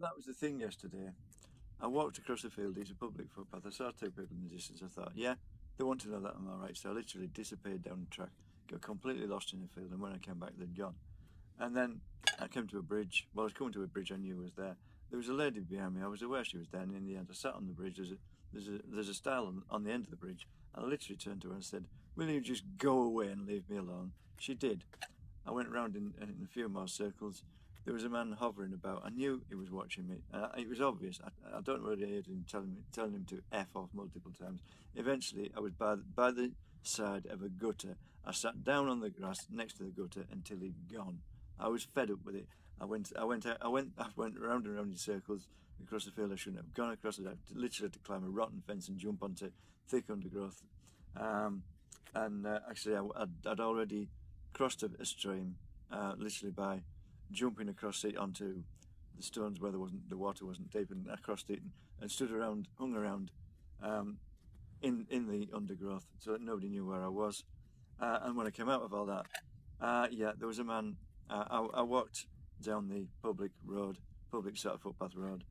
that was the thing yesterday. I walked across the field. It's a public footpath. I saw two people in the distance. I thought, yeah, they want to know that I'm all right. So I literally disappeared down the track, got completely lost in the field, and when I came back, they'd gone. And then I came to a bridge. Well, I was coming to a bridge I knew was there. There was a lady behind me. I was aware she was there, and in the end, I sat on the bridge. There's a stile on the end of the bridge. I literally turned to her and said, "Will you just go away and leave me alone?" She did. I went round in a few more circles. There was a man hovering about. I knew he was watching me. It was obvious. I don't know whether I heard him telling him to F off multiple times. Eventually, I was by the side of a gutter. I sat down on the grass next to the gutter until he'd gone. I was fed up with it. I went round and round in circles across the field. I shouldn't have gone across it. I literally had to climb a rotten fence and jump onto thick undergrowth. Um, and actually, I'd already crossed a stream, literally by jumping across it onto the stones where the water wasn't deep, and I crossed it and stood around, hung around, um, in the undergrowth, so that nobody knew where I was. And when I came out of all that, yeah, there was a man. I walked down the public sort of footpath road.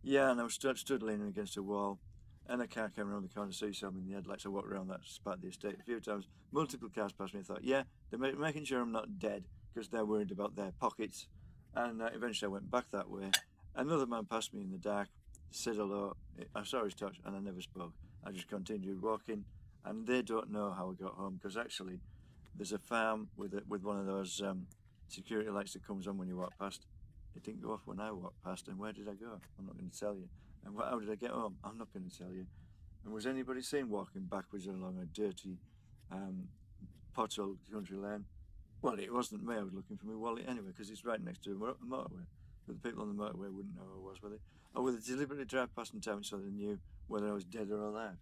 Yeah, and I was stood leaning against a wall, and a car came around the corner, so you saw me in the headlights. I walked around that part of the estate a few times. Multiple cars passed me. I thought, yeah, they're making sure I'm not dead because they're worried about their pockets. And eventually I went back that way. Another man passed me in the dark, said hello. I saw his touch, and I never spoke. I just continued walking, and they don't know how I got home because actually there's a farm with one of those security lights that comes on when you walk past. It didn't go off when I walked past, and where did I go? I'm not going to tell you. And how did I get home? I'm not going to tell you. And was anybody seen walking backwards along a dirty, um, potholed country lane? Well, it wasn't me. I was looking for my wallet anyway, because it's right next to a motorway. But the people on the motorway wouldn't know who I was, would they? Or would they deliberately drive past and tell me so they knew whether I was dead or alive?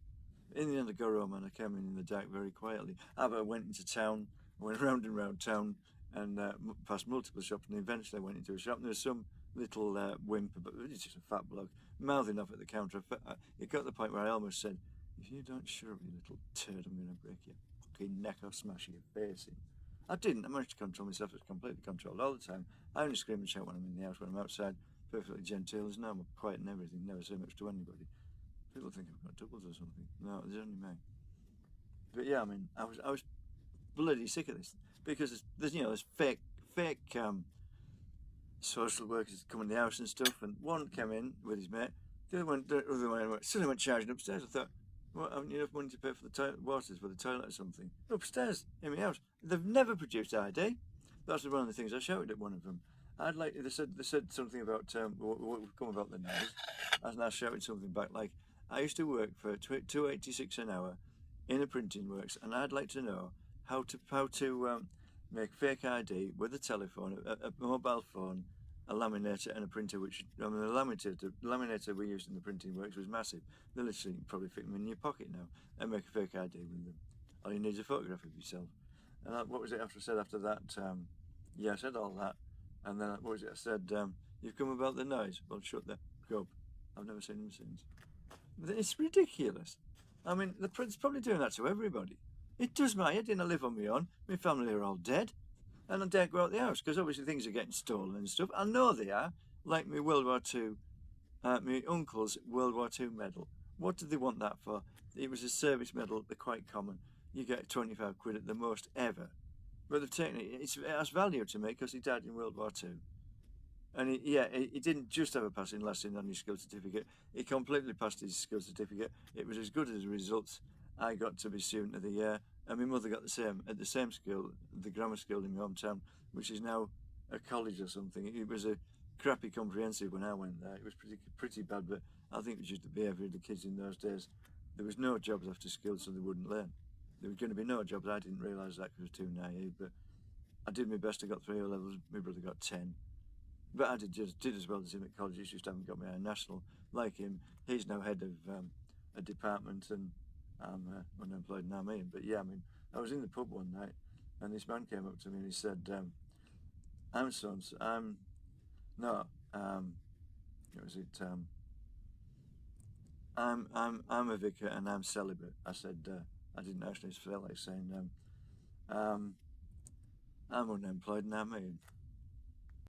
In the end, I got home and I came in the dark very quietly. I went into town, went round and round town, and past multiple shops, and eventually I went into a shop. And there was some little wimp, but it's just a fat bloke, mouthing off at the counter. It got to the point where I almost said, "If you don't shut up, you little turd, I'm going to break your fucking neck or smash your face in." I didn't. I managed to control myself. I was completely controlled all the time. I only scream and shout when I'm in the house. When I'm outside, perfectly genteel as now. I'm quiet and everything. Never say much to anybody. People think I've got doubles or something. No, there's only me. But yeah, I mean, I was bloody sick of this because there's fake social workers come in the house and stuff. And one came in with his mate. The other one suddenly went charging upstairs. I thought, what, haven't you enough money to pay for the waters for the toilet or something? Upstairs in my house. They've never produced ID. That's one of the things I shouted at one of them. They said something about what would come about the noise, and I shouted something back like, I used to work for £2.86 an hour in a printing works, and I'd like to know how to make fake ID with a telephone, a mobile phone, a laminator, and a printer. The laminator we used in the printing works was massive. They literally probably fit them in your pocket now and make a fake ID with them. All you need is a photograph of yourself. And what was it after I said after that? Yeah, I said all that, and then what was it? I said, "You've come about the noise." Well, shut the up. I've never seen them since. It's ridiculous. I mean, the prince probably doing that to everybody. It does my head in. I live on my own. My family are all dead. And I daren't go out the house because obviously things are getting stolen and stuff. I know they are. Like my World War Two, my uncle's World War Two medal. What did they want that for? It was a service medal. They're quite common. You get 25 quid at the most ever. But they've taken it. It has value to me because he died in World War Two. And he didn't just have a passing lesson on his skill certificate. He completely passed his skill certificate. It was as good as the results. I got to be student of the year, and my mother got the same school, the grammar school in my hometown, which is now a college or something. It was a crappy comprehensive when I went there. It was pretty bad, but I think it was just the behaviour of the kids in those days. There was no jobs after school, so they wouldn't learn. There was going to be no jobs. I didn't realise that because I was too naive, but I did my best. I got 3 O levels. My brother got 10. But I did as well as him at college. He just haven't got my national like him. He's now head of a department, and I'm unemployed and I'm in. But yeah, I mean, I was in the pub one night, and this man came up to me and he said, "I'm sons. I'm no. What was it? I'm a vicar and I'm celibate." I said, I didn't actually feel like saying, I'm unemployed and I'm in.